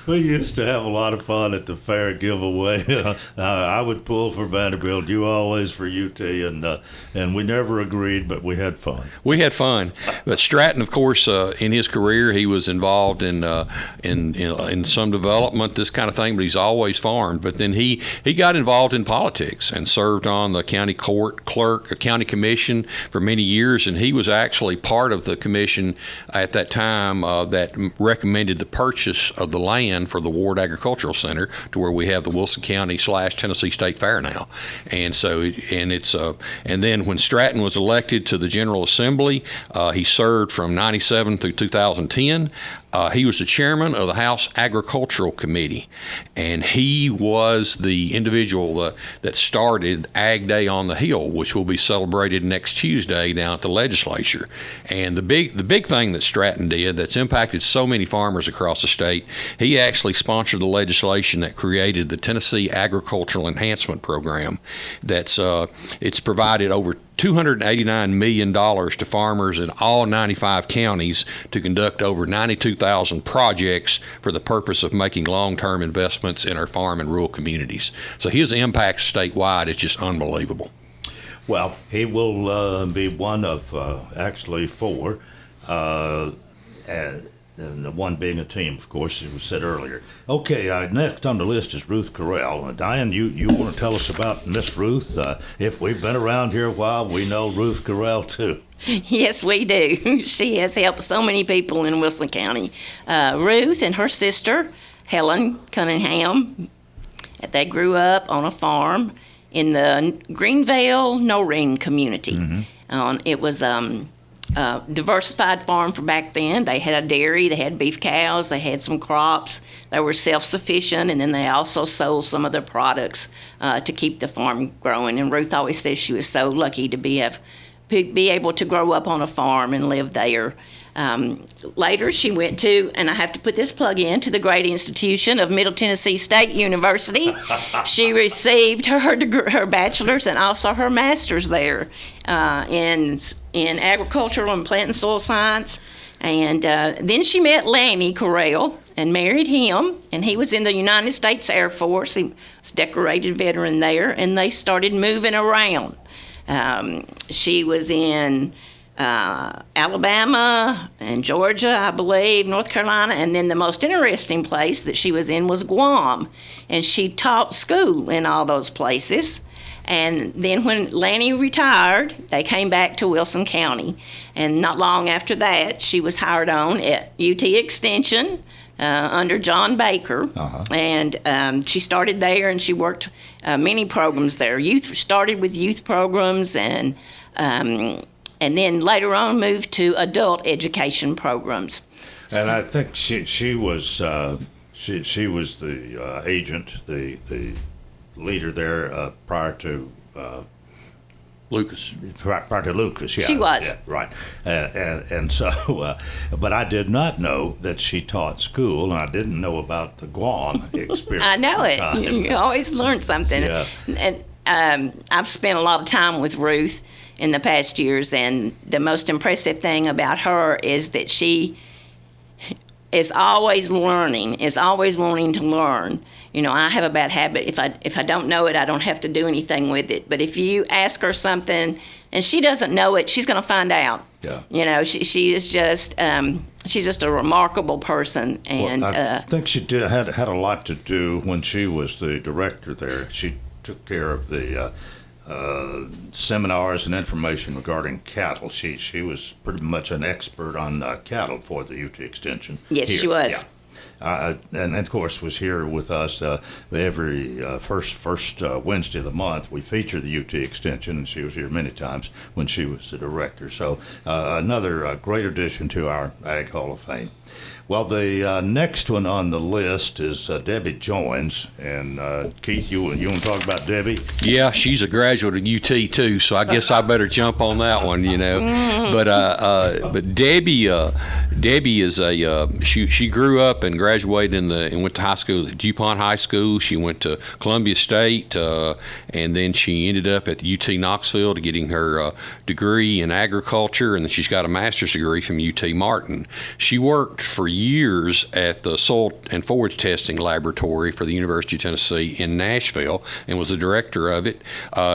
used to have a lot of fun at the fair giveaway. I would pull for Vanderbilt, you always for UT, and we never agreed, but we had fun. We had fun. But Stratton, of course, in his career, he was involved in some development, this kind of thing, but he's always farmed. But then he got involved in politics and served on the county court clerk, a county commission for many years, and he was actually part of the commission at that time that recommended the purchase of the land for the Ward Agricultural Center, to where we have the Wilson County / Tennessee State Fair now. And so, and then when Stratton was elected to the General Assembly, he served from 97 through 2010. He was the chairman of the House Agricultural Committee, and he was the individual that started Ag Day on the Hill, which will be celebrated next Tuesday down at the legislature. And the big thing that Stratton did that's impacted so many farmers across the state, he actually sponsored the legislation that created the Tennessee Agricultural Enhancement Program. It's provided over $289 million to farmers in all 95 counties to conduct over 92,000 projects for the purpose of making long-term investments in our farm and rural communities. So his impact statewide is just unbelievable. Well, he will be one of actually 4, and the one being a team, of course, as was said earlier. Okay, next on the list is Ruth Carell. Diane, you want to tell us about Miss Ruth? If we've been around here a while, we know Ruth Carell, too. Yes, we do. She has helped so many people in Wilson County. Ruth and her sister, Helen Cunningham, they grew up on a farm in the Greenvale Noreen community. Mm-hmm. It was diversified farm for back then. They had a dairy, they had beef cows, they had some crops. They were self-sufficient, and then they also sold some of their products to keep the farm growing. And Ruth always says she was so lucky to be able to grow up on a farm and live there. Later, she went to, and I have to put this plug in, to the great institution of Middle Tennessee State University. She received her bachelor's and also her master's there in agricultural and plant and soil science. And then she met Lanny Carell and married him, and he was in the United States Air Force. He was a decorated veteran there, and they started moving around. She was in Alabama and Georgia, I believe, North Carolina, and then the most interesting place that she was in was Guam, and she taught school in all those places. And then when Lanny retired, they came back to Wilson County, and not long after that, she was hired on at UT Extension under John Baker, and she started there, and she worked many programs there. Started with youth programs, and then later on moved to adult education programs. And I think she was the agent, the leader there prior to Lucas. Prior to Lucas, yeah. She was. Yeah, right. And so, but I did not know that she taught school, and I didn't know about the Guam experience. I know it. You always learn something. Yeah. And I've spent a lot of time with Ruth in the past years, and the most impressive thing about her is that she is always learning, is always wanting to learn. You know, I have a bad habit. If I don't know it, I don't have to do anything with it. But if you ask her something and she doesn't know it, she's going to find out. Yeah. You know, she is just she's just a remarkable person. And well, I think she had a lot to do when she was the director there. She took care of the seminars and information regarding cattle. She was pretty much an expert on cattle for the UT Extension. Yes, here. she was. Yeah. And of course was here with us every first Wednesday of the month. We feature the UT Extension, and she was here many times when she was the director. So another great addition to our Ag Hall of Fame. Well, the next one on the list is Debbie Joins, and Keith, you want to talk about Debbie? Yeah, she's a graduate of UT too, so I guess I better jump on that one, you know. But Debbie is she grew up and graduated and went to high school at DuPont High School. She went to Columbia State, and then she ended up at the UT Knoxville to getting her degree in agriculture, and then she's got a master's degree from UT Martin. She worked for years at the soil and forage testing laboratory for the University of Tennessee in Nashville and was the director of it.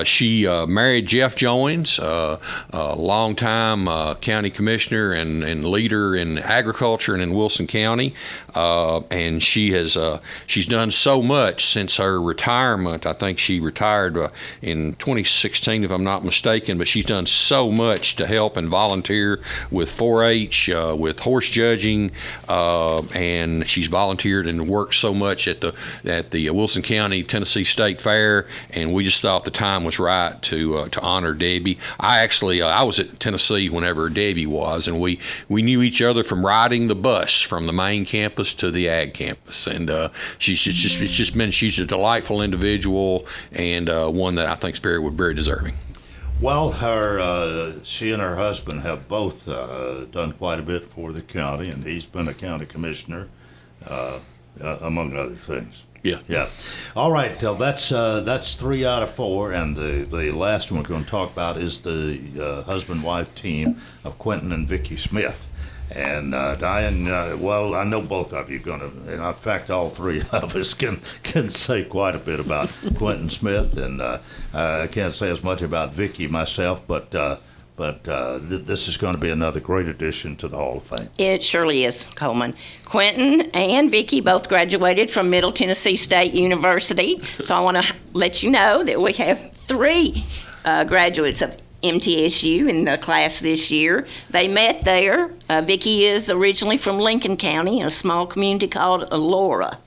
She married Jeff Joins, a longtime county commissioner and leader in agriculture and in Wilson County. And she's done so much since her retirement. I think she retired in 2016, if I'm not mistaken, but she's done so much to help and volunteer with 4-H, with horse judging, and she's volunteered and worked so much at the Wilson County Tennessee State Fair, and we just thought the time was right to honor Debbie. I was at Tennessee whenever Debbie was, and we knew each other from riding the bus from the main campus to the ag campus, and she's a delightful individual and one that I think is very deserving. Well, she and her husband have both done quite a bit for the county, and he's been a county commissioner, among other things. Yeah. Yeah. All right. That's 3 out of 4, and the last one we're going to talk about is the husband-wife team of Quentin and Vicki Smith. And Diane, well, I know both of you going to, and in fact, all three of us can say quite a bit about Quentin Smith, and I can't say as much about Vicki myself, but this is going to be another great addition to the Hall of Fame. It surely is, Coleman. Quentin and Vicki both graduated from Middle Tennessee State University, so I want to let you know that we have 3 graduates of MTSU in the class this year. They met there. Vicki is originally from Lincoln County, a small community called Laura.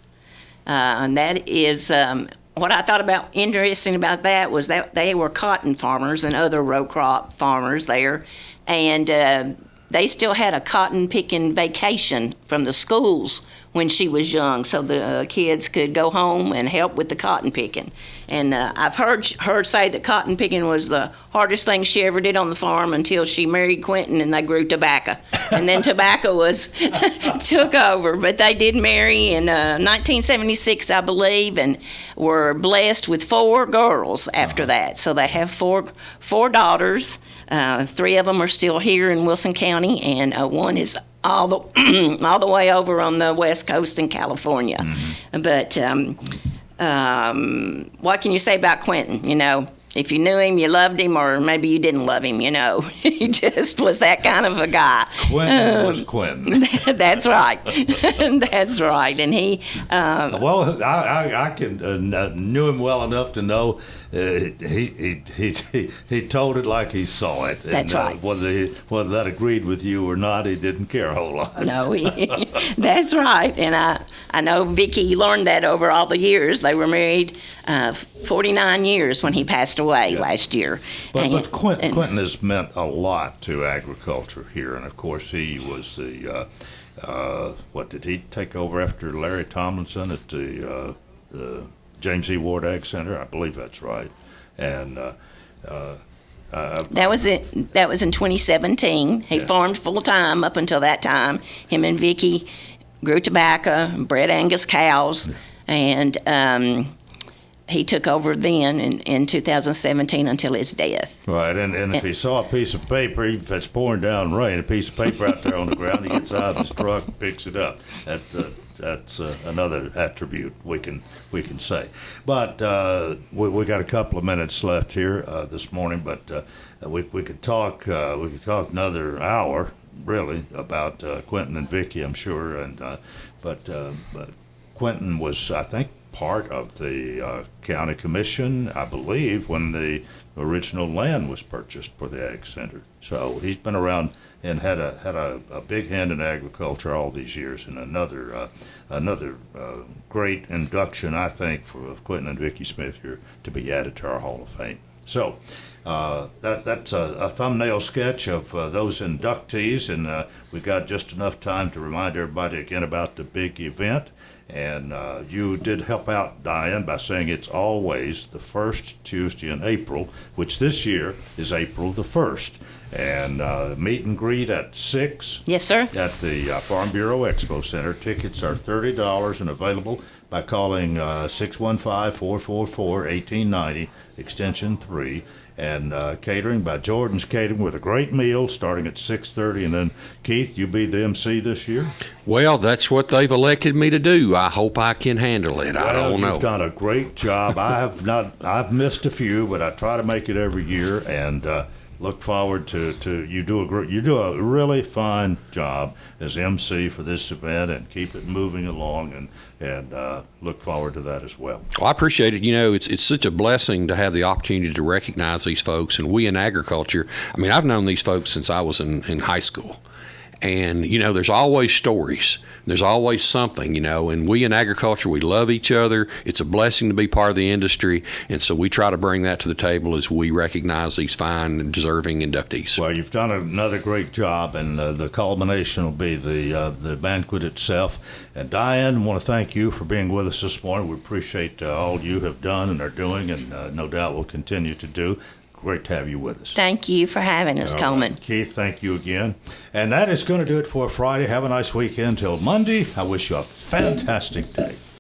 And that is what I thought interesting about that was that they were cotton farmers and other row crop farmers there, and they still had a cotton picking vacation from the schools when she was young, so the kids could go home and help with the cotton picking. And I've heard say that cotton picking was the hardest thing she ever did on the farm until she married Quentin and they grew tobacco. And then tobacco took over. But they did marry in 1976, I believe, and were blessed with 4 girls after that. So they have four daughters. 3 of them are still here in Wilson County, and one is all the way over on the West Coast in California. Mm-hmm. But what can you say about Quentin? You know, if you knew him, you loved him, or maybe you didn't love him, you know. He just was that kind of a guy. Quentin was Quentin. That's right. That's right. And he... well, I knew him well enough to know he told it like he saw it. That's and, right. Whether that agreed with you or not, he didn't care a whole lot. No, that's right. And I know Vicki learned that over all the years. They were married 49 years when he passed away last year. But Quentin has meant a lot to agriculture here, and of course he was the what did he take over after Larry Tomlinson at the James E. Ward Ag Center? I believe that's right. And That was it. That was in 2017. He farmed full time up until that time. Him and Vicky grew tobacco, bred Angus cows, and he took over then in 2017 until his death. Right, and if he saw a piece of paper, if it's pouring down rain, a piece of paper out there on the ground, he gets out of his truck and picks it up. That's another attribute we can say. But we got a couple of minutes left here this morning, but we could talk another hour really about Quentin and Vicky, I'm sure, and but Quentin was, I think, part of the county commission, I believe, when the original land was purchased for the Ag Center. So he's been around and had a big hand in agriculture all these years, and another great induction, I think, for Quentin and Vicky Smith here to be added to our Hall of Fame. So that's a thumbnail sketch of those inductees, and we've got just enough time to remind everybody again about the big event. And you did help out, Diane, by saying it's always the first Tuesday in April, which this year is April the 1st. And meet and greet at 6. Yes, sir. At the Farm Bureau Expo Center. Tickets are $30 and available by calling 615-444-1890, extension 3. And catering by Jordan's Catering with a great meal starting at 6:30. And then, Keith, you be the MC this year? Well, that's what they've elected me to do. I hope I can handle it. I don't know. You've done a great job. I've missed a few, but I try to make it every year, and look forward to you do a really fine job as MC for this event, and keep it moving along, and look forward to that as well. Well, I appreciate it. You know, it's such a blessing to have the opportunity to recognize these folks, and we in agriculture. I mean, I've known these folks since I was in high school. And, you know, there's always stories. There's always something, you know, and we in agriculture, we love each other. It's a blessing to be part of the industry. And so we try to bring that to the table as we recognize these fine and deserving inductees. Well, you've done another great job, and the culmination will be the banquet itself. And Diane, I want to thank you for being with us this morning. We appreciate all you have done and are doing, and no doubt will continue to do. Great to have you with us. Thank you for having us, Coleman. Keith, thank you again. And that is going to do it for Friday. Have a nice weekend till Monday. I wish you a fantastic day.